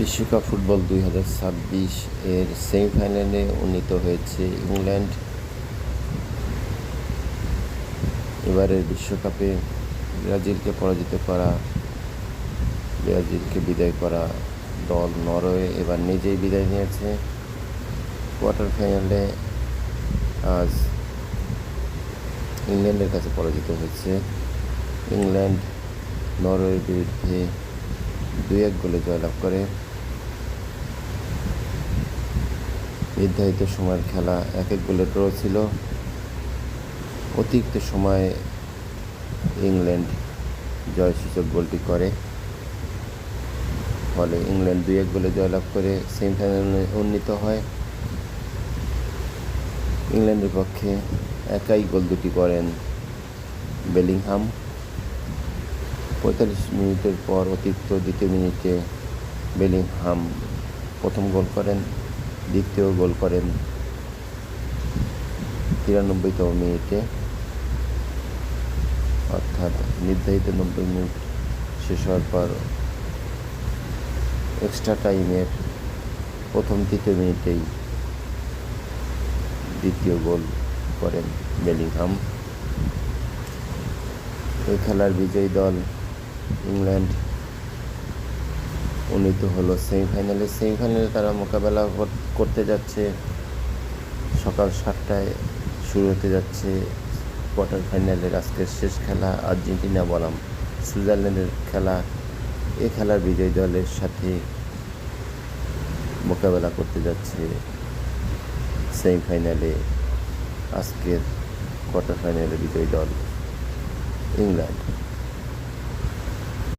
বিশ্বকাপ ফুটবল 2026 এর সেমিফাইনালে উন্নীত হয়েছে ইংল্যান্ড। এবারের বিশ্বকাপে ব্রাজিলকে বিদায় করা দল নরওয়ে এবার নিজেই বিদায় নিয়েছে। কোয়ার্টার ফাইনালে আজ ইংল্যান্ডের কাছে পরাজিত হয়েছে। ইংল্যান্ড নরওয়ের বিরুদ্ধে 2-1 গোলে জয়লাভ করে। নির্ধারিত সময়ের খেলা 1-1 গোলে ড্র ছিল। অতিরিক্ত সময়ে ইংল্যান্ড জয়সূচক গোলটি করে, ফলে ইংল্যান্ড 2-1 গোলে জয়লাভ করে সেমিফাইনালে উন্নীত হয়। ইংল্যান্ডের পক্ষে একাই গোল দুটি করেন বেলিংহাম। 45 মিনিটের পর অতিরিক্ত দ্বিতীয় মিনিটে বেলিংহাম প্রথম গোল করেন, দ্বিতীয় গোল করেন 93তম মিনিটে, অর্থাৎ নির্ধারিত 90 মিনিট শেষ হওয়ার পর এক্সট্রা টাইমের প্রথম তৃতীয় মিনিটেই দ্বিতীয় গোল করেন বেলিংহাম। এই খেলার বিজয়ী দল ইংল্যান্ড উন্নীত হলো সেমিফাইনালে তারা মোকাবেলা করতে যাচ্ছে। সকাল 7টায় শুরু হতে যাচ্ছে কোয়ার্টার ফাইনালের আজকের শেষ খেলা, আর্জেন্টিনা বনাম সুইজারল্যান্ডের খেলা। এই খেলার বিজয়ী দলের সাথে মোকাবেলা করতে যাচ্ছে সেমিফাইনালে আজকের কোয়ার্টার ফাইনালের বিজয়ী দল ইংল্যান্ড।